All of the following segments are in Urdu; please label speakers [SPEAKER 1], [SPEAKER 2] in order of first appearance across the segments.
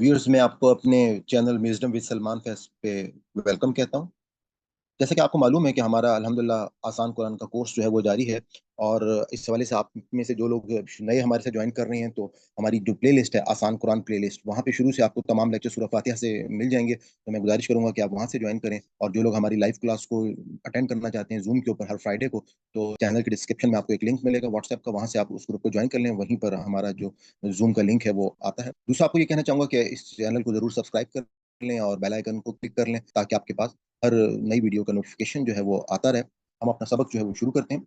[SPEAKER 1] ویورز میں آپ کو اپنے چینل میوزڈم ود سلمان فیض پہ ویلکم کہتا ہوں۔ جیسا کہ آپ کو معلوم ہے کہ ہمارا الحمدللہ آسان قرآن کا کورس جو ہے وہ جاری ہے، اور اس حوالے سے آپ میں سے جو لوگ نئے ہمارے سے جوائن کر رہے ہیں تو ہماری جو پلے لسٹ ہے آسان قرآن پلے لسٹ، وہاں پہ شروع سے آپ کو تمام لیکچر سورہ فاتحہ سے مل جائیں گے، تو میں گزارش کروں گا کہ آپ وہاں سے جوائن کریں۔ اور جو لوگ ہماری لائیو کلاس کو اٹینڈ کرنا چاہتے ہیں زوم کے اوپر ہر فرائیڈے کو، تو چینل کے ڈسکرپشن میں آپ کو ایک لنک ملے گا واٹس ایپ کا، وہاں سے آپ اس گروپ کو جوائن کر لیں، وہیں پر ہمارا جو زوم کا لنک ہے وہ آتا ہے۔ دوسرا آپ کو یہ کہنا چاہوں گا کہ اس چینل کو ضرور سبسکرائب کر لیں اور بیل آئیکن کو کلک کر لیں تاکہ آپ کے پاس ہر نئی ویڈیو کا نوٹیفیکیشن جو ہے وہ آتا رہے۔ ہم اپنا سبق جو ہے وہ شروع کرتے ہیں۔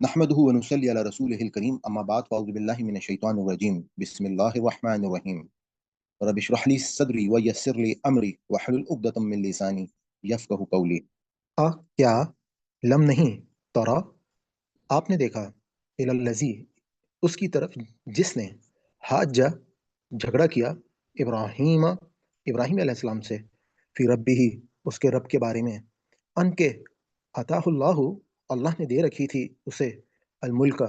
[SPEAKER 1] نحمده ونصلي على رسوله الكريم، اما بعد فاعوذ بالله من الشیطان الرجیم، بسم اللہ الرحمن الرحیم۔ رب اشرح لي صدری ويسر لي امری واحلل عقدۃ من لسانی یفقهوا قولی۔
[SPEAKER 2] کیا لم نہیں ترا آپ نے دیکھا الذی اس کی طرف جس نے حاجہ جھگڑا کیا ابراہیم علیہ السلام سے فی ربی ہی اس کے رب کے بارے میں، ان کے عطاہ اللہ نے دے رکھی تھی اسے الملک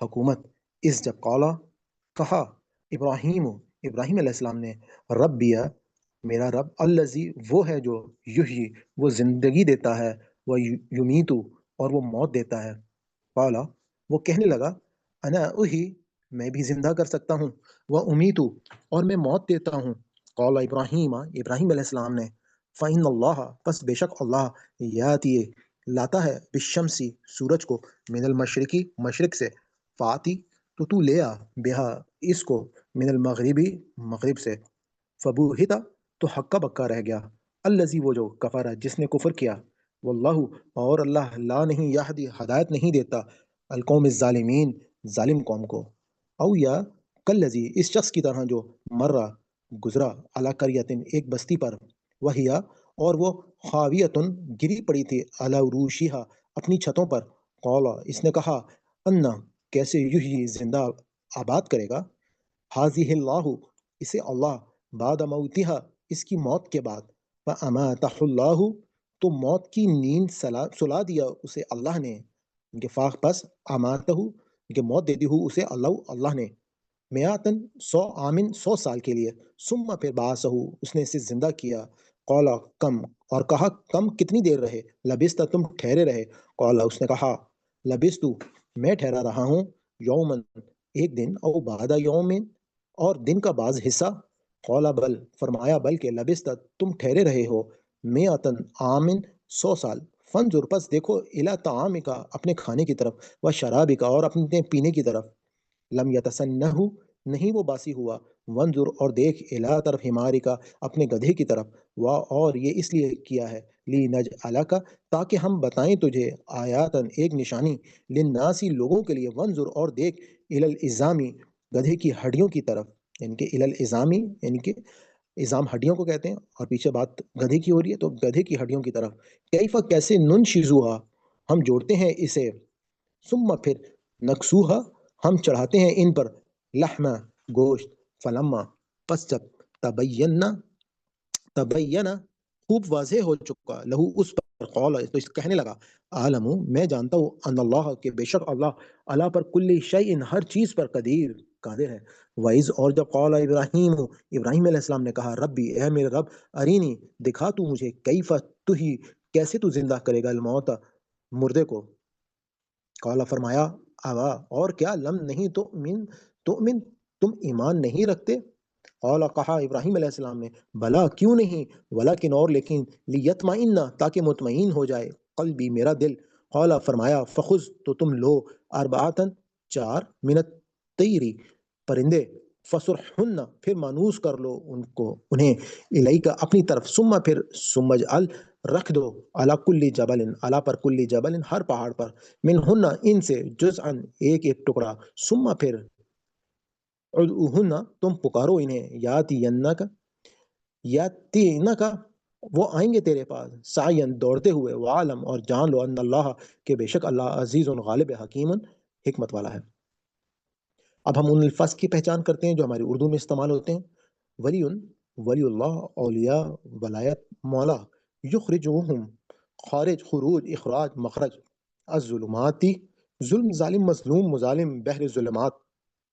[SPEAKER 2] حکومت، اس جب قالا کہا ابراہیم علیہ السلام نے ربیا میرا رب الذی وہ ہے جو یحیی وہ زندگی دیتا ہے، وہ یمیتو اور وہ موت دیتا ہے، قالا وہ کہنے لگا انا احی میں بھی زندہ کر سکتا ہوں، وہ امیتو اور میں موت دیتا ہوں، قال ابراہیم علیہ السلام نے فإن اللہ پس بے شک اللہ یاتی لاتا ہے بالشمسی سورج کو من المشرقی مشرق سے، فاتی تو لے آ بہا اس کو من المغربی مغرب سے، فبوہتا تو حقا بکا رہ گیا الذی وہ جو کفر جس نے کفر کیا، واللہ اور اللہ لا نہیں یہدی ہدایت نہیں دیتا القوم الظالمین ظالم قوم کو، او یا کلذی اس شخص کی طرح جو مرہ گزرا علی قریۃ ایک بستی پر، وہیا اور وہ خاویتن گری پڑی تھی علی عروشہا اپنی چھتوں پر، قولا اس نے کہا انا کیسے یحیی زندہ آباد کرے گا، حاضی اللہ اسے اللہ بعد موتہا اس کی موت کے بعد، فاماتہ اللہ تو موت کی نیند سلا دیا اسے اللہ نے، کہ فاق پس اماتہ کہ موت دے دی ہو اسے اللہ نے، میاتن 100 آمن 100 سال کے لیے، ثم پھر باسہ اس نے اسے زندہ کیا، قولا کم اور کہا کم کتنی دیر رہے، لبست تم ٹھہرے رہے، قولا اس نے کہا لبست میں ٹھہرا رہا ہوں یومن ایک دن، او بعد یومن اور دن کا بعض حصہ، قولا بل فرمایا بلکہ لبست تم ٹھہرے رہے ہو میاتن آمن 100 سال، فنظر پس دیکھو الی طعامک اپنے کھانے کی طرف، و شرابک اور اپنے پینے کی طرف، لم یتسنہ نہیں وہ باسی ہوا، ونظر اور دیکھ الی طرف ہماری کا اپنے گدھے کی طرف، اور یہ اس لیے کیا ہے لی نج کا تاکہ ہم بتائیں تجھے آیاتن ایک نشانی، للناسی لوگوں کے لیے، ونظر اور دیکھ الی العظامی گدھے کی ہڈیوں کی طرف، یعنی کہ الی العظامی یعنی کہ عظام ہڈیوں کو کہتے ہیں، اور پیچھے بات گدھے کی ہو رہی ہے تو گدھے کی ہڈیوں کی طرف، کیفا کیسے ننشزوہا ہم جوڑتے ہیں اسے، ثم پھر نکسوہا ہم چڑھاتے ہیں ان پر لحمہ گوشت، فلما پس جب تبینہ خوب واضح ہو چکا لہو اس پر، قول تو اس کہنے لگا عالم میں جانتا ہوں ان اللہ کہ بے شک اللہ پر کل شیء ہر چیز پر قادر ہے، وَإِذْ اور جب قال ابراہیم علیہ السلام نے کہا ربی اے میرے رب ارینی دکھا تو مجھے کیف تحیی کیسے تو زندہ کرے گا الموت مردے کو، قال فرمایا ابا اور کیا لم نہیں تؤمن تم ایمان نہیں رکھتے، قال کہا ابراہیم علیہ السلام نے بلا کیوں نہیں، ولیکن اور لیکن لیطمئن تاکہ مطمئن ہو جائے قلبی میرا دل، قال فرمایا فخذ تو تم لو اربعتن 4 من الطیری پرندے، فسرحن پھر مانوس کر لو انہیں الیک اپنی طرف، ثم پھر سمجعل رکھ دو علی کل جبل علی پر کل جبل ہر پہاڑ پر، منہن ان سے جزءا ایک ایک ٹکڑا، ثم پھر ادعوہن تم پکارو انہیں، یاتینک وہ آئیں گے تیرے پاس، سعین دوڑتے ہوئے، وعالم اور جان لو ان اللہ کہ بے شک اللہ عزیز غالب حکیم حکمت والا ہے۔ اب ہم ان الفاظ کی پہچان کرتے ہیں جو ہماری اردو میں استعمال ہوتے ہیں، ولی اللہ اولیاء ولایت مولا، یخرجوہم خارج خروج اخراج مخرج، الظلماتی ظلم ظالم مظلوم مظالم بحر ظلمات،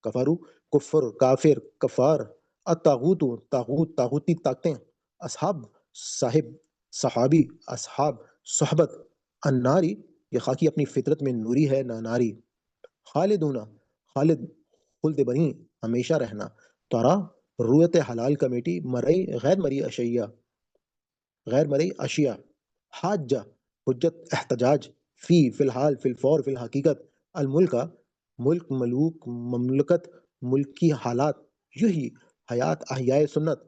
[SPEAKER 2] کفرو کفر کافر کفار الطاغوت طاغوت طاغوتی طاقتیں، اصحاب صاحب صحابی اصحاب صحبت، الناری یہ خاکی اپنی فطرت میں نوری ہے نہ ناری، خالدون خالد خلد بنی ہمیشہ رہنا، تورا رویت حلال کمیٹی مرئی غیر مری اشیاء غیر مرئی اشیاء، حاجہ حجت احتجاج، فی الحال فی الفور فی الحقیقت، الملک ملک ملوک مملکت ملکی حالات، یہی حیات احیاء سنت،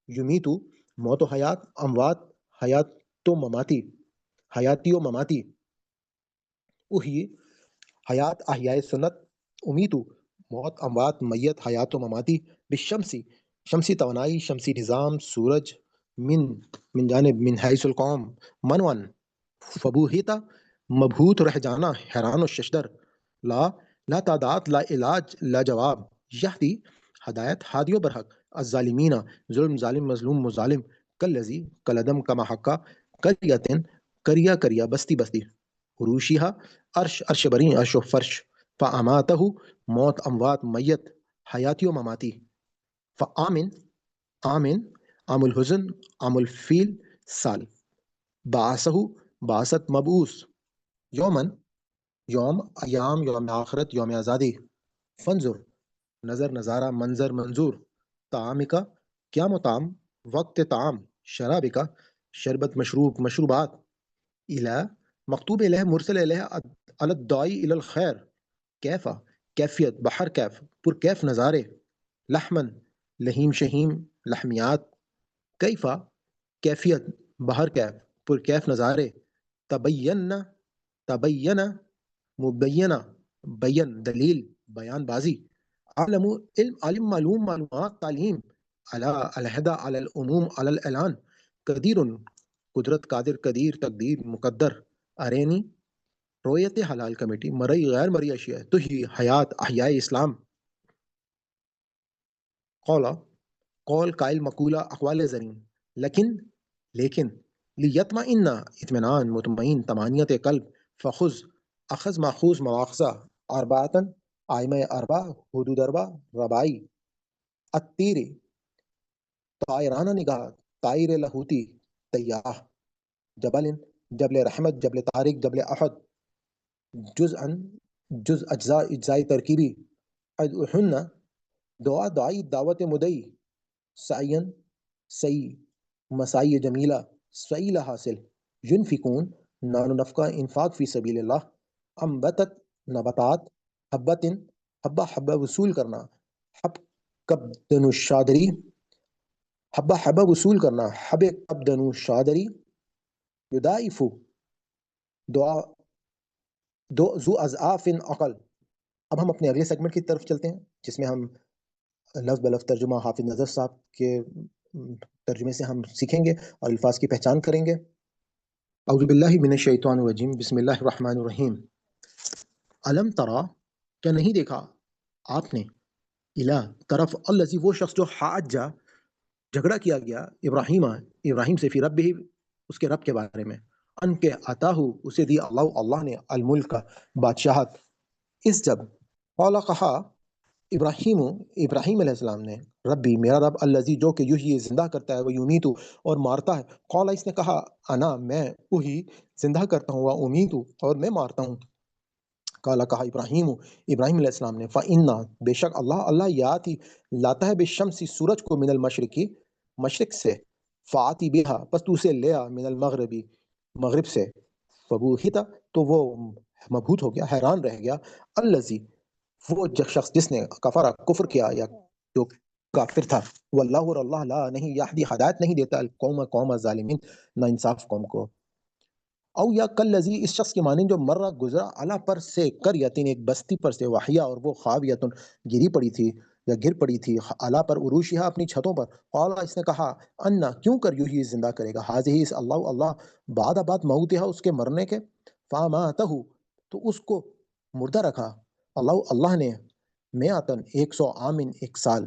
[SPEAKER 2] یمیتو موت و حیات، اموات حیات تو مماتی حیاتی و مماتی، احیی حیات احیاء سنت، امیتو موت اموات میت حیات و مماتی، بالشمسی شمسی توانائی شمسی نظام سورج، من من جانب من حیث القوم، منون فبوہیتا مبہوت رہ جانا حیران و ششدر، لا لا تعداد لا علاج لا جواب، یہدی ہدایت ہادی و برحق، الظالمین ظلم ظالم مظلوم مظالم، کلذی کلدم کما حقا، کریتن کریا کریا بستی بستی، عروشیہا عرش عرش بری عرش و فرش، فاماتہ موت اموات میت حیاتی و مماتی، فآمن آمن عام الحزن عام الفیل سال، بعثہ بعثت مبعوث، یومن یوم ایام یوم آخرت یوم آزادی، فنظر نظر نظارہ منظر منظور، طعام کا کیا مطعم وقت طعام، شراب کا شربت مشروب مشروبات، الہ مکتوب الہ مرسل الہ علی الداعی الی الخیر، کیفا کیفیت بہر کیف پر کیف نظارے، لحمن لحیم شہیم لحمیات، کیفا کیفیت بہر کیف پر کیف نظارے، تبین تبین مبینہ بیان دلیل بیان بازی، عالم علم عالم معلوم معلومات تعلیم، علی علیحدہ علی العموم علی الاعلان، قدیر قدرت قادر قدیر تقدیر مقدر، ارینی رویت حلال کمیٹی مرئی غیر مرئی اشیاء، تحیی حیات احیاء اسلام، قولا قول قائل مقولہ اقوال زرین، لیکن لیطمئن اطمینان مطمئن طمانیت قلب، فخذ اخذ ماخوذ مواخذہ، اربعتن آئمہ اربع حدود اربع ربائی، التیری طائرانہ نگاہ طائر لاہوتی تیاح، جبل جبل رحمت جبل طارق جبل احد، جزءا جز اجزاء اجزاء ترکیبی، ادعوہن دعا دعائی دعوت مدعی، سعین سعی مسائی جمیلہ سعیلہ حاصل، ینفقون نان و نفقہ انفاق فی سبیل اللہ، انبتت نباتات، حبتن حبہ حبہ وصول کرنا، حب قبدن الشادری حبہ حبہ وصول کرنا، حب قبدن الشادری، یدائفو دعا دو ذو اضعاف عقل۔ اب ہم اپنے اگلے سیگمنٹ کی طرف چلتے ہیں جس میں ہم لفظ بلفظ ترجمہ حافظ نظر صاحب کے ترجمے سے ہم سیکھیں گے اور الفاظ کی پہچان کریں گے۔ اعوذ باللہ من الشیطان الرجیم، بسم اللہ الرحمن الرحیم۔ علم ترا کیا نہیں دیکھا آپ نے، الہ طرف، الذی وہ شخص جو حاجہ جھگڑا کیا گیا، ابراہیم سے، فی رب اس کے رب کے بارے میں، ان کے عطا اسے دی اللہ نے، الملک بادشاہت، اس جب قال کہا ابراہیم علیہ السلام نے، ربی میرا رب، الذی جو کہ یحیی زندہ کرتا ہے، وہ یمیتو اور مارتا ہے، قال اس نے کہا انا میں، احیی زندہ کرتا ہوں، و امیتو اور میں مارتا ہوں، قال کہا ابراہیم علیہ السلام نے، فإنا بے شک اللہ یاتی لاتا ہے، بالشمس سورج کو، من المشرقی مشرق سے، فآتی بہا پس تو اسے لے آ، من المغربی مغرب سے، فبوہتا تو وہ مبہوت ہو گیا حیران رہ گیا، الذی وہ شخص جس نے کفر کفر کیا یا جو کافر تھا، واللہ اور اللہ لا نہیں یہدی ہدایت نہیں دیتا، القوم قوم الظالمین نا انصاف قوم کو، او یا کلذی اس شخص کی مانند جو مرہ گزرا، علا پر سے، قریتین ایک بستی پر سے، وحیا اور وہ خاویتن گری پڑی تھی یا گر پڑی تھی، علا پر عروشیہا اپنی چھتوں پر، قال اس نے کہا انا کیوں کر یحیی زندہ کرے گا، حاذہ اس اللہ بعد موتہا اس کے مرنے کے، فاماتہ تو اس کو مردہ رکھا، اللہ نے، میاتن 100 عامن ایک سال،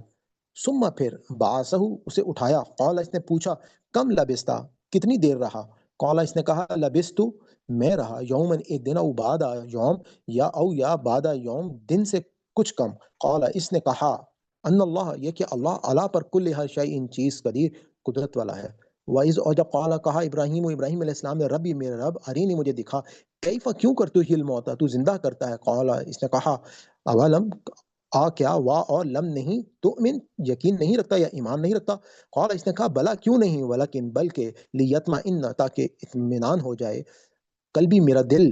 [SPEAKER 2] ثم پھر بعثہ اسے اٹھایا، قال اس نے پوچھا کم لبستا کتنی دیر رہا، قال اس نے کہا لبستو میں رہا، یومن ایک دن، او بعد یوم یا بعد یوم دن سے کچھ کم، قال اس نے کہا ان اللہ یہ کہ اللہ علا پر کل ہر شے ان چیز قدیر قدرت والا ہے. وَإِذْ اور جب قال کہا ابراہیم علیہ السلام نے ربی میرے رب ارینی مجھے دکھا کیفا کیوں کرتے ہی الموتا تو زندہ کرتا ہے. قال اس نے کہا اولم کیا وا اور لم نہیں تؤمن یقین نہیں رکھتا یا ایمان نہیں رکھتا. قال اس نے کہا بلا کیوں نہیں ولکن بلکہ لیطمئن تاکہ اطمینان ہو جائے قلبی میرا دل.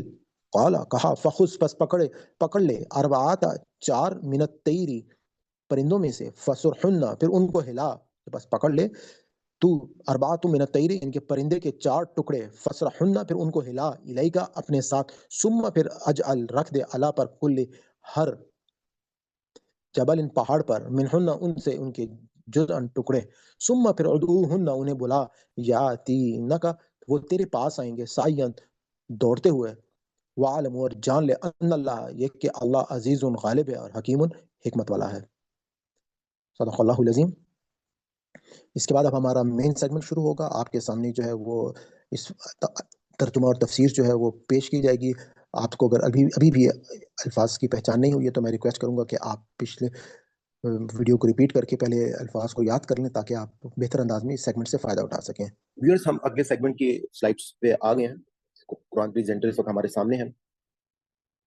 [SPEAKER 2] قال کہا فخذ پس پکڑ لے اربعات 4 من الطیر پرندوں میں سے فسرحن پھر ان کو ہلا بس پکڑ لے تو اربعات من الطیر ان کے پرندے کے 4 ٹکڑے فسرحن پھر ان کو ہلا الیکا اپنے ساتھ ثم پھر اجعل رکھ دے علا پر کل ہر جبل ان پہاڑ پر منہن ان سے ان کے جزء ٹکڑے ثم پھر ادعوہن انہیں بلا یاتینک وہ تیرے پاس آئیں گے سعین دوڑتے ہوئے. وعلم اور جان لے ان اللہ یہ کہ اللہ عزیز غالب ہے اور حکیم حکمت والا ہے. صدق اللہ العظیم. اس کے بعد اب ہمارا مین سیگمنٹ شروع ہوگا. آپ کے سامنے جو ہے وہ اس ترجمہ اور تفسیر جو ہے وہ پیش کی جائے گی. آپ کو اگر ابھی بھی الفاظ کی پہچان نہیں ہوئی ہے تو میں ریکویسٹ کروں گا کہ آپ پچھلے ویڈیو کو ریپیٹ کر کے پہلے الفاظ کو یاد کر لیں تاکہ آپ بہتر انداز میں اس سیگمنٹ سے فائدہ اٹھا سکیں.
[SPEAKER 1] ویورز ہم اگلے سیگمنٹ کی سلائڈس پہ آ گئے ہیں. قرآن پریزنٹر اس وقت ہمارے سامنے ہیں.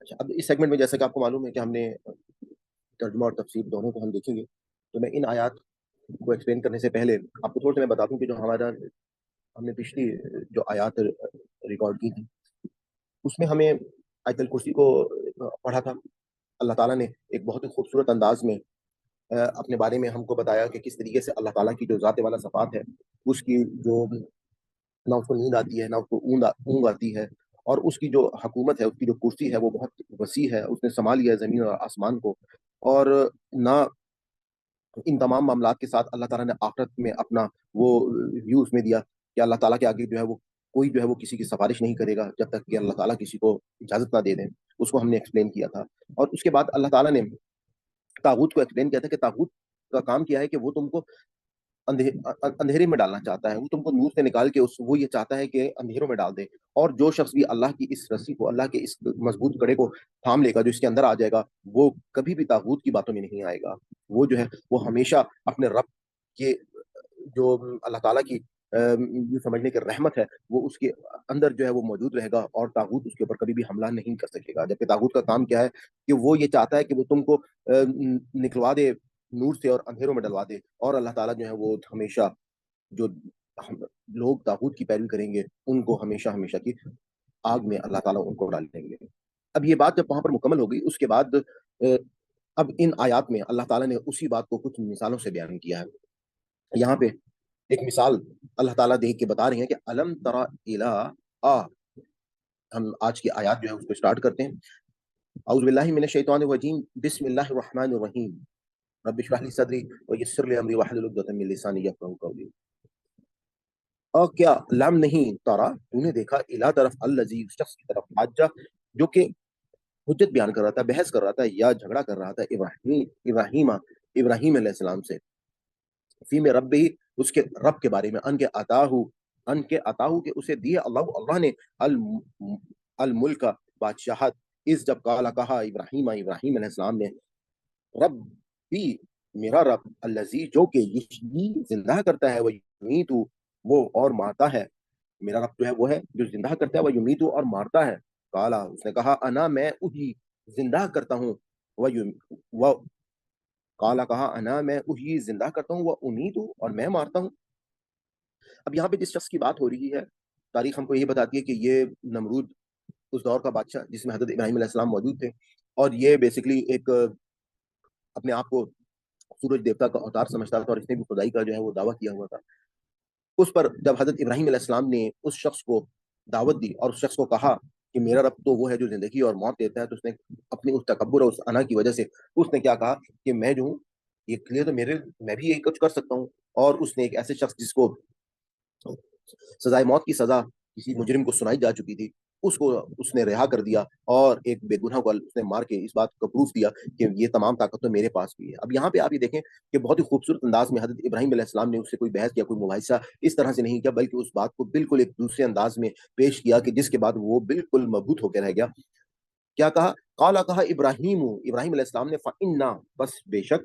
[SPEAKER 1] اچھا اب اس سیگمنٹ میں جیسا کہ آپ کو معلوم ہے کہ ہم نے ترجمہ اور تفسیر دونوں کو ہم دیکھیں گے. تو میں ان آیات کو ایکسپلین کرنے سے پہلے آپ کو تھوڑا سا میں بتا دوں کہ جو ہم نے پچھلی جو آیات ریکارڈ کی تھی اس میں ہمیں آیت الکرسی کو پڑھا تھا. اللہ تعالیٰ نے ایک بہت ہی خوبصورت انداز میں اپنے بارے میں ہم کو بتایا کہ کس طریقے سے اللہ تعالیٰ کی جو ذات والا صفات ہے اس کی جو نہ اس کو نیند آتی ہے نہ اس کو اونگ آتی ہے اور اس کی جو حکومت ہے اس کی جو کرسی ہے وہ بہت وسیع ہے. اس نے سنبھال لیا زمین اور آسمان کو اور نہ ان تمام معاملات کے ساتھ اللہ تعالیٰ نے آخرت میں اپنا وہ ویو اس میں دیا کہ اللہ تعالیٰ کے آگے جو ہے وہ کوئی جو ہے وہ کسی کی سفارش نہیں کرے گا جب تک کہ اللہ تعالیٰ کسی کو اجازت نہ دے دیں. اس کو ہم نے ایکسپلین کیا تھا. اور اس کے بعد اللہ تعالیٰ نے طاغوت کو ایکسپلین کیا تھا کہ طاغوت کا کام کیا ہے کہ وہ تم کو اندھیرے میں ڈالنا چاہتا ہے. وہ تم کو نور سے نکال کے وہ یہ چاہتا ہے کہ اندھیروں میں ڈال دے. اور جو شخص بھی اللہ کی اس رسی کو اللہ کے اس مضبوط کڑے کو تھام لے گا جو اس کے اندر آ جائے گا وہ کبھی بھی طاغوت کی باتوں میں نہیں آئے گا. وہ جو ہے وہ ہمیشہ اپنے رب کے جو اللہ تعالیٰ کی سمجھنے کی رحمت ہے وہ اس کے اندر جو ہے وہ موجود رہے گا اور طاغوت اس کے اوپر کبھی بھی حملہ نہیں کر سکے گا. جبکہ طاغوت کا کام کیا ہے کہ وہ یہ چاہتا ہے کہ وہ تم کو نکلوا دے نور سے اور اندھیروں میں ڈلوا دے. اور اللہ تعالیٰ جو ہے وہ ہمیشہ جو لوگ طاغوت کی پیروی کریں گے ان کو ہمیشہ ہمیشہ کی آگ میں اللہ تعالیٰ ان کو ڈال دیں گے. اب یہ بات جب وہاں پر مکمل ہو گئی اس کے بعد اب ان آیات میں اللہ تعالیٰ نے اسی بات کو کچھ مثالوں سے بیان کیا ہے. یہاں پہ ایک مثال اللہ تعالیٰ دیکھ کے بتا رہی ہیں کہ الم ترا الی ہم آج کی آیات جو ہے اس کو اسٹارٹ کرتے ہیں. اعوذ باللہ من الشیطان الرجیم بسم اللہ الرحمن الرحیم رب اشرح لی صدری ویسر لی امری واحلل عقدۃ من لسانی یفقہوا قولی. اور کیا لم نہیں ترا تو نے دیکھا الی طرف الذی شخص کی طرف حاجہ جو کہ حجت بیان کر رہا تھا بحث کر رہا تھا یا جھگڑا کر رہا تھا ابراہیم علیہ السلام سے فی میں رب ہی اس کے رب کے بارے میں ان کے عطاہو کہ اسے دیا اللہ نے الملک بادشاہت اس جب کہا ابراہیم علیہ السلام نے رب بھی میرا رب الذی جو کہ زندہ کرتا ہے وہ یمیتو وہ اور مارتا ہے. میرا رب جو ہے وہ ہے جو زندہ کرتا ہے وہ یمیتو اور مارتا ہے. کالا اس نے کہا انا میں وہی زندہ کرتا ہوں وہ کالا کہا انا میں وہی زندہ کرتا ہوں وہ امیت ہوں اور میں مارتا ہوں. اب یہاں پہ جس شخص کی بات ہو رہی ہے تاریخ ہم کو یہ بتاتی ہے کہ یہ نمرود اس دور کا بادشاہ جس میں حضرت ابراہیم علیہ السلام موجود تھے اور یہ بیسکلی ایک اپنے آپ کو سورج دیوتا کا اوتار سمجھتا تھا اور اس نے بھی خدائی کا جو ہے وہ دعویٰ کیا ہوا تھا. اس پر جب حضرت ابراہیم علیہ السلام نے اس شخص کو دعوت دی اور اس شخص کو کہا کہ میرا رب تو وہ ہے جو زندگی اور موت دیتا ہے تو اس نے اپنی اس تکبر اور اس انا کی وجہ سے اس نے کیا کہا کہ میں جو ہوں یہ لیے تو میں بھی یہی کچھ کر سکتا ہوں. اور اس نے ایک ایسے شخص جس کو سزائے موت کی سزا کسی مجرم کو سنائی جا چکی تھی اس کو اس نے رہا کر دیا اور ایک بے گناہ کو اس نے مار کے اس بات کا پروف دیا کہ یہ تمام طاقت تو میرے پاس بھی ہے. اب یہاں پہ آپ یہ دیکھیں کہ بہت ہی خوبصورت انداز میں حضرت ابراہیم علیہ السلام نے اس سے کوئی بحث یا کوئی مباحثہ اس طرح سے نہیں کیا بلکہ اس بات کو بالکل ایک دوسرے انداز میں پیش کیا کہ جس کے بعد وہ بالکل مبہوت ہو کے رہ گیا. کیا کہا ابراہیم علیہ السلام نے فَإِنَّا بس بے شک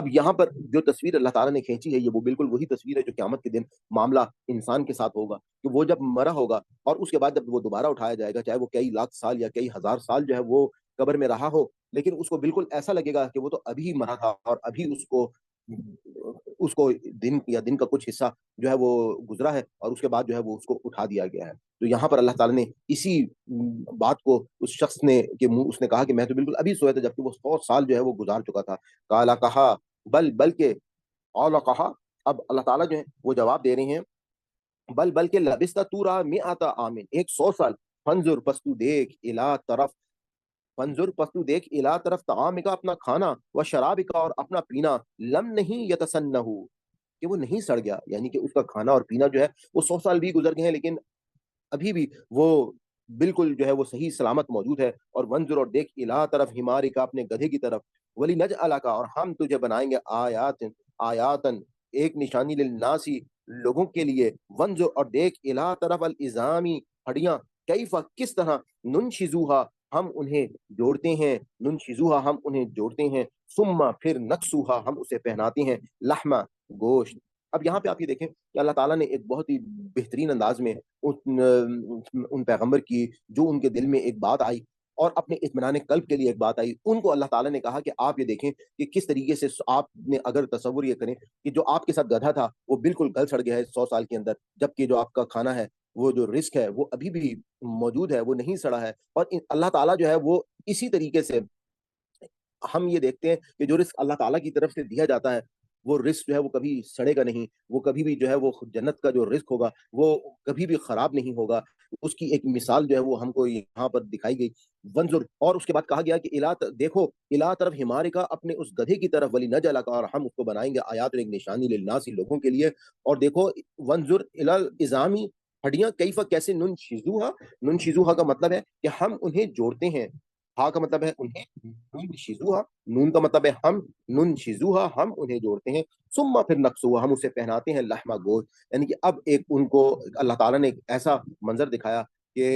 [SPEAKER 1] اب یہاں پر جو تصویر اللہ تعالیٰ نے کھینچی ہے یہ وہ بالکل وہی تصویر ہے جو قیامت کے دن معاملہ انسان کے ساتھ ہوگا، کہ وہ جب مرا ہوگا اور اس کے بعد جب وہ دوبارہ اٹھایا جائے گا، چاہے وہ کئی لاکھ سال یا کئی ہزار سال جو ہے وہ قبر میں رہا ہو، لیکن اس کو بالکل ایسا لگے گا کہ وہ تو ابھی مرا تھا اور ابھی اس کو دن کا کچھ حصہ جو ہے وہ گزرا ہے اور اس کے بعد جو ہے وہ اس کو اٹھا دیا گیا ہے۔ تو یہاں پر اللہ تعالیٰ نے اسی بات کو اس شخص نے کہ منہ اس نے کہا کہ میں تو بالکل ابھی سویا تھا جبکہ وہ 100 سال جو ہے وہ گزار چکا تھا۔ کالا کہا بلکہ اولا کہا، اب اللہ تعالیٰ جو ہے وہ جواب دے رہے ہیں، بلکہ لبستہ تو رہا میں آتا آمین، 100 سال، فنظر پس تو دیکھ الا طرف، فنظر پس تو دیکھ الا طرف طعام کا اپنا کھانا و شراب کا اور اپنا پینا، لم نہیں یتسنہ، کہ وہ نہیں سڑ گیا، یعنی کہ اس کا کھانا اور پینا جو ہے وہ 100 سال بھی گزر گئے ہیں لیکن ابھی بھی وہ بالکل جو ہے وہ صحیح سلامت موجود ہے۔ اور منظر اور دیکھ الہ طرف ہماری کا اپنے گدھے کی طرف، ولی نج کا اور ہم تجھے بنائیں گے آیاتن ایک نشانی للناسی لوگوں کے لیے، ونظر اور دیکھ الہ طرف الازامی ہڈیاں، کیف کس طرح، ننشزوہا ہم انہیں جوڑتے ہیں، ننشزوہا ہم انہیں جوڑتے ہیں، ثم پھر نکسوہا ہم اسے پہناتے ہیں، لحمہ گوشت۔ اب یہاں پہ آپ یہ دیکھیں کہ اللہ تعالیٰ نے ایک بہت ہی بہترین انداز میں ان پیغمبر کی جو ان کے دل میں ایک بات آئی اور اپنے اطمینان قلب کے لیے ایک بات آئی، ان کو اللہ تعالیٰ نے کہا کہ آپ یہ دیکھیں کہ کس طریقے سے آپ نے اگر تصور یہ کریں کہ جو آپ کے ساتھ گدھا تھا وہ بالکل گل سڑ گیا ہے 100 سال کے اندر، جبکہ جو آپ کا کھانا ہے وہ جو رزق ہے وہ ابھی بھی موجود ہے، وہ نہیں سڑا ہے۔ اور اللہ تعالیٰ جو ہے وہ اسی طریقے سے ہم یہ دیکھتے ہیں کہ جو رزق اللہ تعالیٰ کی طرف سے دیا جاتا ہے وہ رزق جو ہے وہ کبھی سڑے گا نہیں، وہ کبھی بھی جو ہے وہ جنت کا جو رزق ہوگا وہ کبھی بھی خراب نہیں ہوگا۔ اس کی ایک مثال جو ہے وہ ہم کو یہاں پر دکھائی گئی، ونظر، اور اس کے بعد کہا گیا کہ دیکھو الہ طرف ہمارے کا اپنے اس گدھے کی طرف، ولی نجعل کا اور ہم اس کو بنائیں گے آیات، ایک نشانی للناسی لوگوں کے لیے، اور دیکھو ونظر الی الازامی ہڈیاں، کیفا کیسے، ننشزوہا کا مطلب ہے کہ ہم انہیں جوڑتے ہیں، ہا کا مطلب ہے انہیں، نون شیزوہا، نون کا مطلب ہے ہم، نون شیزوہا ہم انہیں جوڑتے ہیں، ثم پھر نقصوہا ہم اسے پہناتے ہیں، لحمہ گوشت، یعنی کہ اب ایک ان کو اللہ تعالیٰ نے ایک ایسا منظر دکھایا کہ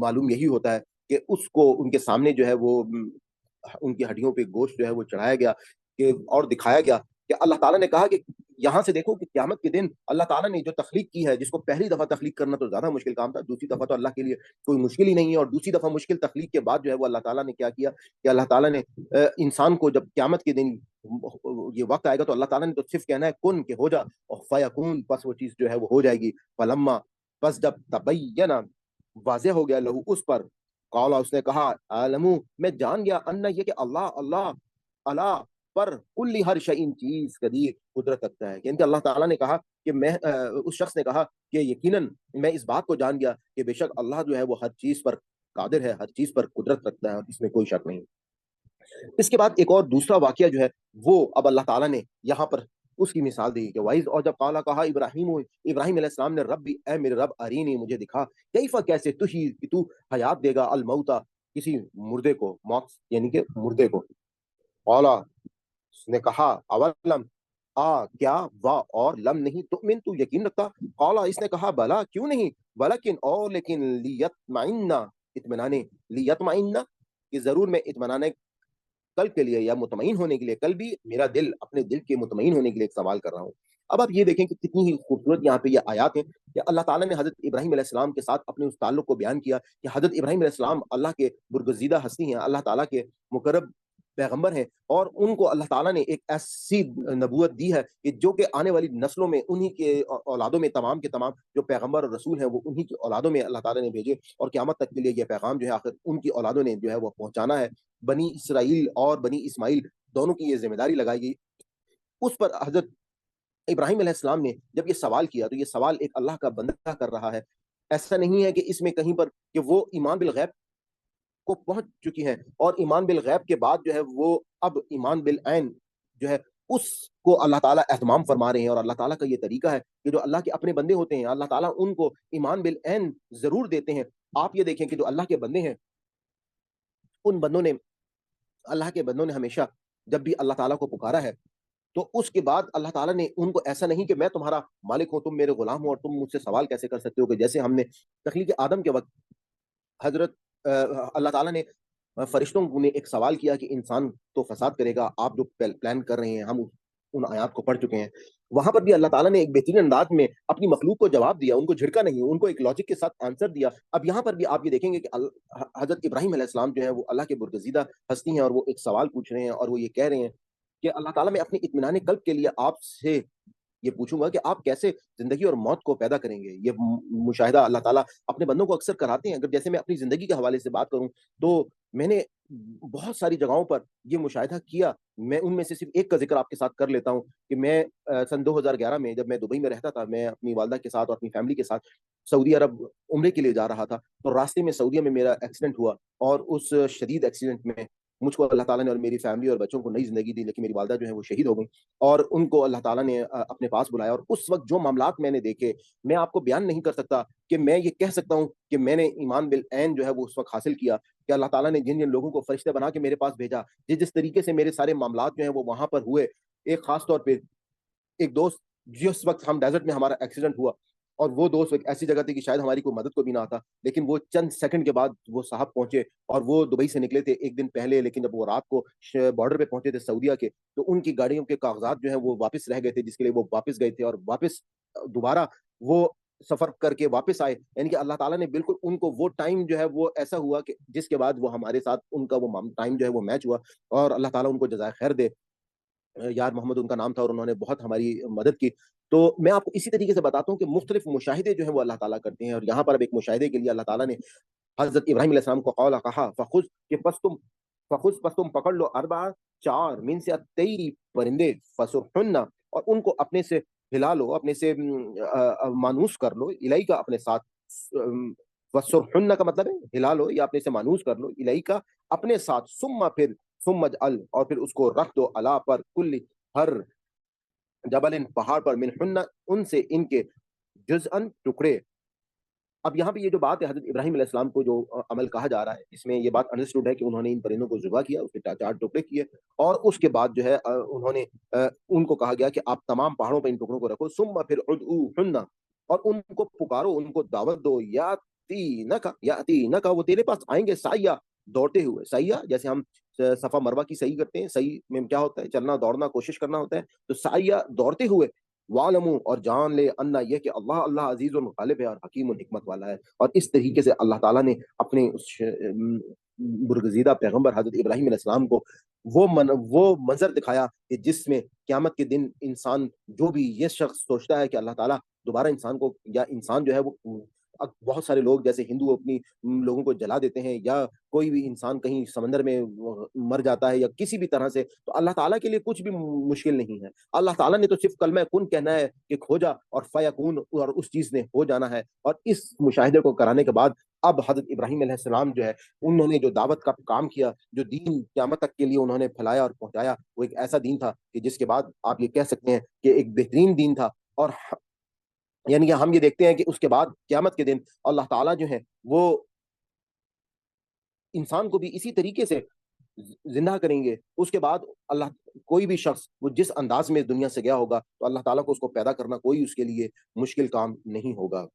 [SPEAKER 1] معلوم یہی ہوتا ہے کہ اس کو ان کے سامنے جو ہے وہ ان کی ہڈیوں پہ گوشت جو ہے وہ چڑھایا گیا کہ اور دکھایا گیا کہ اللہ تعالیٰ نے کہا کہ یہاں سے دیکھو کہ قیامت کے دن اللہ تعالیٰ نے جو تخلیق کی ہے، جس کو پہلی دفعہ تخلیق کرنا تو زیادہ مشکل کام تھا، دوسری دفعہ تو اللہ کے لیے کوئی مشکل ہی نہیں ہے، اور دوسری دفعہ مشکل تخلیق کے بعد جو ہے وہ اللہ تعالیٰ نے کیا کیا کہ اللہ تعالیٰ نے انسان کو جب قیامت کے دن یہ وقت آئے گا تو اللہ تعالیٰ نے تو صرف کہنا ہے کن کہ ہو جا، اور فیکون پس وہ چیز جو ہے وہ ہو جائے گی، فلما پس جب تبین واضح ہو گیا لہو اس پر، قالا اس نے کہا عالمو میں جان گیا، ان یہ کہ اللہ پر کل ہر شیء چیز قدیر قدرت رکھتا ہے، یعنی کہ اللہ تعالیٰ نے کہا کہ میں اس شخص نے کہا کہ یقیناً میں اس بات کو جان گیا کہ بے شک اللہ جو ہے وہ ہر چیز پر قادر ہے، ہر چیز پر قدرت رکھتا ہے اور اس میں کوئی شک نہیں۔ اس کے بعد ایک اور دوسرا واقعہ جو ہے وہ اب اللہ تعالیٰ نے یہاں پر اس کی مثال دی کہ وائز، اور جب قالا کہا ابراہیم علیہ السلام نے رب اے میرے رب ارینی مجھے دکھا، کیفا کیسے تو حیات دے گا الموتا کسی مردے کو، موت یعنی کہ مردے کو، قالا اس نے کہا اولم کیا، وا اور لم نہیں، تؤمن تو یقین رکھتا، قالا اس نے کہا بلا کیوں نہیں، ولیکن اور لیکن لیطمئن اطمینان، لیطمئن کہ ضرور میں اطمینان قلب کے لیے یا مطمئن ہونے کے لیے، کل بھی میرا دل اپنے دل کے مطمئن ہونے کے لیے ایک سوال کر رہا ہوں۔ اب آپ یہ دیکھیں کہ کتنی ہی خوبصورت یہاں پہ یہ آیات ہیں کہ اللہ تعالیٰ نے حضرت ابراہیم علیہ السلام کے ساتھ اپنے اس تعلق کو بیان کیا کہ حضرت ابراہیم علیہ السلام اللہ کے برگزیدہ ہستی ہیں، اللہ تعالیٰ کے مقرب پیغمبر ہیں، اور ان کو اللہ تعالیٰ نے ایک ایسی نبوت دی ہے کہ جو کہ آنے والی نسلوں میں انہی کے اولادوں میں تمام کے تمام جو پیغمبر اور رسول ہیں وہ انہی کی اولادوں میں اللہ تعالیٰ نے بھیجے، اور قیامت تک کے لیے یہ پیغام جو ہے آخر ان کی اولادوں نے جو ہے وہ پہنچانا ہے۔ بنی اسرائیل اور بنی اسماعیل دونوں کی یہ ذمہ داری لگائی گئی۔ اس پر حضرت ابراہیم علیہ السلام نے جب یہ سوال کیا تو یہ سوال ایک اللہ کا بندہ کر رہا ہے، ایسا نہیں ہے کہ اس میں کہیں پر کہ وہ ایمان بالغیب کو پہنچ چکی ہیں، اور ایمان بالغیب کے بعد جو ہے وہ اب ایمان بالعین جو ہے اس کو اللہ تعالیٰ اہتمام فرما رہے ہیں، اور اللہ تعالیٰ کا یہ طریقہ ہے کہ جو اللہ کے اپنے بندے ہوتے ہیں اللہ تعالیٰ ان کو ایمان بالعین ضرور دیتے ہیں۔ آپ یہ دیکھیں کہ جو اللہ کے بندے ہیں ان بندوں نے اللہ کے بندوں نے ہمیشہ جب بھی اللہ تعالیٰ کو پکارا ہے تو اس کے بعد اللہ تعالیٰ نے ان کو ایسا نہیں کہ میں تمہارا مالک ہوں، تم میرے غلام ہو اور تم مجھ سے سوال کیسے کر سکتے ہو، کہ جیسے ہم نے تخلیق آدم کے وقت حضرت اللہ تعالیٰ نے فرشتوں نے ایک سوال کیا کہ انسان تو فساد کرے گا، آپ جو پلان کر رہے ہیں، ہم ان آیات کو پڑھ چکے ہیں. وہاں پر بھی اللہ تعالیٰ نے ایک بہترین انداز میں اپنی مخلوق کو جواب دیا، ان کو جھڑکا نہیں، ان کو ایک لاجک کے ساتھ آنسر دیا. اب یہاں پر بھی آپ یہ دیکھیں گے کہ حضرت ابراہیم علیہ السلام جو ہے وہ اللہ کے برگزیدہ ہستی ہیں، اور وہ ایک سوال پوچھ رہے ہیں، اور وہ یہ کہہ رہے ہیں کہ اللہ تعالیٰ میں اپنی اطمینان قلب کے لیے آپ سے یہ پوچھوں گا کہ آپ کیسے زندگی اور موت کو پیدا کریں گے. یہ مشاہدہ اللہ تعالیٰ اپنے بندوں کو اکثر کراتے ہیں. اگر جیسے میں اپنی زندگی کے حوالے سے بات کروں تو میں نے بہت ساری جگہوں پر یہ مشاہدہ کیا. میں ان میں سے صرف ایک کا ذکر آپ کے ساتھ کر لیتا ہوں کہ میں سن 2011 میں جب میں دبئی میں رہتا تھا، میں اپنی والدہ کے ساتھ اور اپنی فیملی کے ساتھ سعودی عرب عمرے کے لیے جا رہا تھا. تو راستے میں سعودیہ میں میرا ایکسیڈنٹ ہوا، اور اس شدید ایکسیڈنٹ میں مجھ کو اللہ تعالیٰ نے اور میری فیملی اور بچوں کو نئی زندگی دی، لیکن میری والدہ جو ہے وہ شہید ہو گئی. اور ان کو اللہ تعالیٰ نے اپنے پاس بلایا، اور اس وقت جو معاملات میں نے دیکھے میں آپ کو بیان نہیں کر سکتا. کہ میں یہ کہہ سکتا ہوں کہ میں نے ایمان بالعین جو ہے وہ اس وقت حاصل کیا کہ اللہ تعالیٰ نے جن جن لوگوں کو فرشتے بنا کے میرے پاس بھیجا، جس طریقے سے میرے سارے معاملات جو ہیں وہ وہاں پر ہوئے. ایک خاص طور پہ ایک دوست، جس وقت ہم ڈیزرٹ میں ہمارا ایکسیڈنٹ ہوا، اور وہ دوست ایک ایسی جگہ تھی کہ شاید ہماری کوئی مدد کو بھی نہ آتا، لیکن وہ چند سیکنڈ کے بعد وہ صاحب پہنچے. اور وہ دبئی سے نکلے تھے ایک دن پہلے، لیکن جب وہ رات کو بارڈر پہ پہنچے تھے سعودیہ کے، تو ان کی گاڑیوں کے کاغذات جو ہیں وہ واپس رہ گئے تھے، جس کے لیے وہ واپس گئے تھے، اور واپس دوبارہ وہ سفر کر کے واپس آئے. یعنی کہ اللہ تعالیٰ نے بالکل ان کو وہ ٹائم جو ہے وہ ایسا ہوا کہ جس کے بعد وہ ہمارے ساتھ ان کا وہ ٹائم جو ہے وہ میچ ہوا. اور اللہ تعالیٰ ان کو جزائے خیر دے. یار محمد ان کا نام تھا، اور انہوں نے بہت ہماری مدد کی. تو میں آپ کو اسی طریقے سے بتاتا ہوں کہ مختلف مشاہدے جو ہیں وہ اللہ تعالیٰ کرتے ہیں. اور یہاں پر اب ایک مشاہدے کے لیے اللہ تعالیٰ نے حضرت ابراہیم علیہ السلام کو قولا کہا، فخذ کہ پس تم پکڑ لو اربع چار من سے تیری پرندے، فسرحن اور ان کو اپنے سے ہلا لو، اپنے سے مانوس کر لو، الیک کا اپنے ساتھ. فسرحن کا مطلب ہے ہلا لو یا اپنے سے مانوس کر لو، الیک کا اپنے ساتھ. ثم اجعل اور پھر اس کو رکھ دو، علا پر کل ہر جبل پہاڑ پر، منہن ان سے ان کے جزءن ٹکڑے. اب یہاں پہ یہ جو بات ہے حضرت ابراہیم علیہ السلام کو جو عمل کہا جا رہا ہے، اس میں یہ بات انڈرسٹوڈ ہے کہ انہوں نے ان پرندوں کو ذبح کیا، اس کے 4 ٹکڑے کیے، اور اس کے بعد جو ہے انہوں نے ان کو کہا گیا کہ آپ تمام پہاڑوں پہ ان ٹکڑوں کو رکھو. ثم پھر ادعوہن اور ان کو پکارو، ان کو دعوت دو، یاتینک وہ تیرے پاس آئیں گے، سعیا دوڑتے ہوئے. سعیا جیسے ہم صفا مروہ کی صحیح کرتے ہیں، صحیح میں کیا ہوتا ہے؟ چلنا دوڑنا، کوشش کرنا ہوتا ہے. تو سعیا دوڑتے ہوئے. وَعْلَمُوا اور جان لے، انا یہ کہ اللہ عزیز غالب ہے اور حکیم حکمت والا ہے. اور اس طریقے سے اللہ تعالیٰ نے اپنے اس برگزیدہ پیغمبر حضرت ابراہیم علیہ السلام کو وہ منظر دکھایا کہ جس میں قیامت کے دن انسان، جو بھی یہ شخص سوچتا ہے کہ اللہ تعالیٰ دوبارہ انسان کو، یا انسان جو ہے وہ، بہت سارے لوگ جیسے ہندو اپنی لوگوں کو جلا دیتے ہیں، یا کوئی بھی انسان کہیں سمندر میں مر جاتا ہے یا کسی بھی طرح سے، تو اللہ تعالیٰ کے لیے کچھ بھی مشکل نہیں ہے. اللہ تعالیٰ نے تو صرف کلمہ کن کہنا ہے کہ کھو جا، اور فیکون، اور اس چیز نے ہو جانا ہے. اور اس مشاہدے کو کرانے کے بعد اب حضرت ابراہیم علیہ السلام جو ہے، انہوں نے جو دعوت کا کام کیا، جو دین قیامت تک کے لیے انہوں نے پھیلایا اور پہنچایا، وہ ایک ایسا دین تھا کہ جس کے بعد آپ یہ کہہ سکتے ہیں کہ ایک بہترین دین تھا. اور یعنی کہ ہم یہ دیکھتے ہیں کہ اس کے بعد قیامت کے دن اللہ تعالیٰ جو ہے وہ انسان کو بھی اسی طریقے سے زندہ کریں گے. اس کے بعد اللہ، کوئی بھی شخص وہ جس انداز میں دنیا سے گیا ہوگا، تو اللہ تعالیٰ کو اس کو پیدا کرنا کوئی اس کے لیے مشکل کام نہیں ہوگا.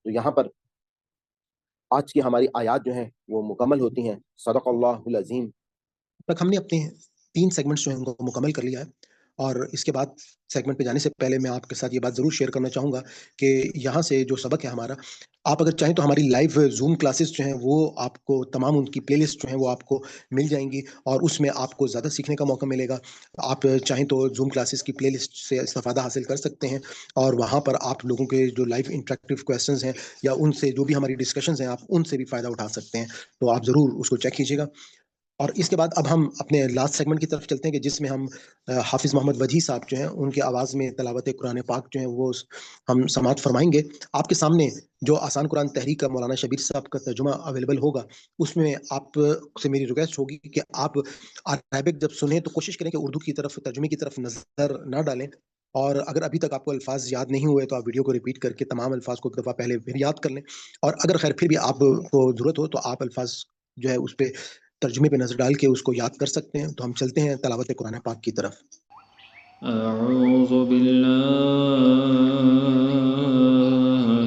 [SPEAKER 1] تو یہاں پر آج کی ہماری آیات جو ہیں وہ مکمل ہوتی ہیں. صدق اللہ العظیم.
[SPEAKER 2] تک ہم نے اپنے 3 سیگمنٹس جو ہیں ان کو مکمل کر لیا ہے، اور اس کے بعد سیگمنٹ پہ جانے سے پہلے میں آپ کے ساتھ یہ بات ضرور شیئر کرنا چاہوں گا کہ یہاں سے جو سبق ہے ہمارا، آپ اگر چاہیں تو ہماری لائیو زوم کلاسز جو ہیں وہ آپ کو تمام ان کی پلے لسٹ جو ہیں وہ آپ کو مل جائیں گی، اور اس میں آپ کو زیادہ سیکھنے کا موقع ملے گا. آپ چاہیں تو زوم کلاسز کی پلے لسٹ سے استفادہ حاصل کر سکتے ہیں، اور وہاں پر آپ لوگوں کے جو لائیو انٹریکٹیو کویسچنز ہیں یا ان سے جو بھی ہماری ڈسکشنز ہیں، آپ ان سے بھی فائدہ اٹھا سکتے ہیں. تو آپ ضرور اس کو چیک کیجیے گا. اور اس کے بعد اب ہم اپنے لاسٹ سیگمنٹ کی طرف چلتے ہیں کہ جس میں ہم حافظ محمد وجیح صاحب جو ہیں ان کی آواز میں تلاوت قرآن پاک جو ہے وہ ہم سماعت فرمائیں گے. آپ کے سامنے جو آسان قرآن تحریک کا مولانا شبیر صاحب کا ترجمہ اویلیبل ہوگا، اس میں آپ سے میری ریکویسٹ ہوگی کہ آپ عربک جب سنیں تو کوشش کریں کہ اردو کی طرف، ترجمے کی طرف نظر نہ ڈالیں. اور اگر ابھی تک آپ کو الفاظ یاد نہیں ہوئے تو آپ ویڈیو کو ریپیٹ کر کے تمام الفاظ کو ایک دفعہ پہلے پھر یاد کر لیں. اور اگر خیر پھر بھی آپ کو ضرورت ہو تو آپ الفاظ جو ہے اس پہ ترجمے پہ نظر ڈال کے اس کو یاد کر سکتے ہیں. تو ہم چلتے ہیں تلاوت قرآن پاک کی طرف.
[SPEAKER 3] اعوذ باللہ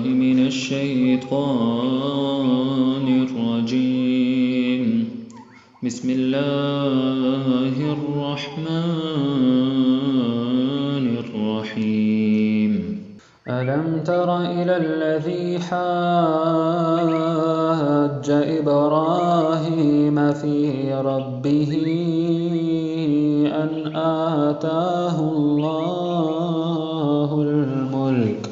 [SPEAKER 3] من الشیطان الرجیم. بسم الله الرحمن الرحيم. ألم تر إلى الذي حاج إبراهيم في ربه أن آتاه الله الملك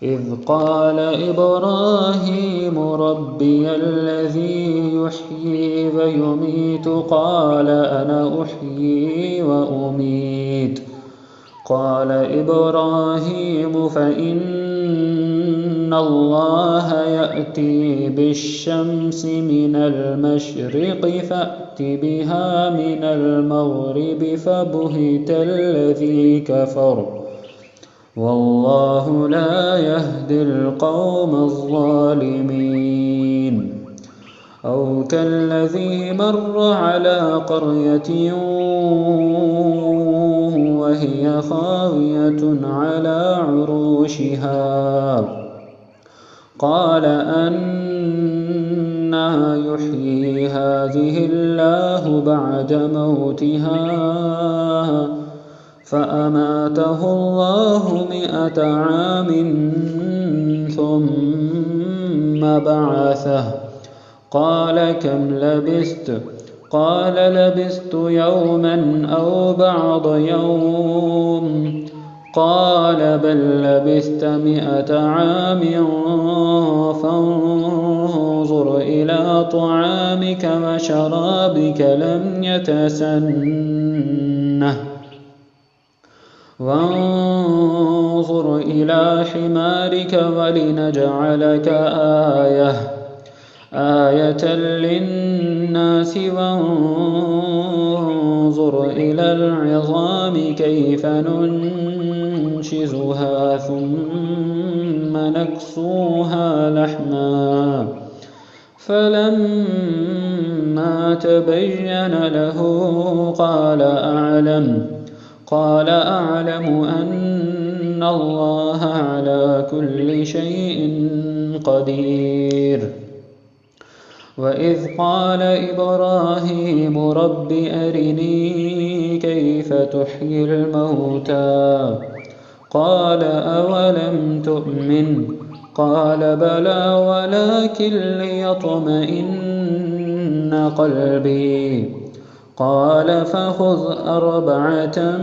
[SPEAKER 3] إذ قال إبراهيم ربي الذي يحيي ويميت قال أنا أحيي وأميت قال إبراهيم فإن الله يأتي بالشمس من المشرق فأت بها من المغرب فبهت الذي كفر والله لا يهدي القوم الظالمين. أو كالذي مر على قرية وهي خاوية على عروشها قال أنى يحيي هذه الله بعد موتها فأماته الله 100 عام ثم بعثه قال كم لبثت قال لبثت يوما أو بعض يوم قال بل لبثت 100 عام فانظر إلى طعامك وشرابك لم يتسنه وانظر إلى حمارك ولنجعلك آية للناس وانظر إلى العظام كيف ننشزها ثم نكسوها لحما فلما تبين له قال أعلم أن الله على كل شيء قدير. وإذ قال إبراهيم رب أرني كيف تحيي الموتى قال أولم تؤمن قال بلى ولكن ليطمئن قلبي قال فخذ 4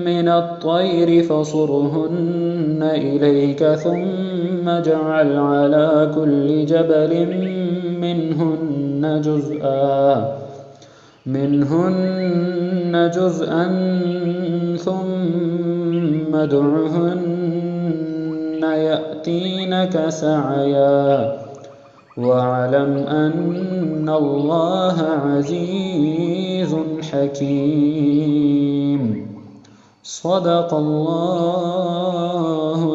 [SPEAKER 3] من الطير فصرهن إليك ثم اجعل على كل جبل منهن جزءا ثم ادعهن يأتينك سعيا واعلم أن الله عزيز حكيم. صدق الله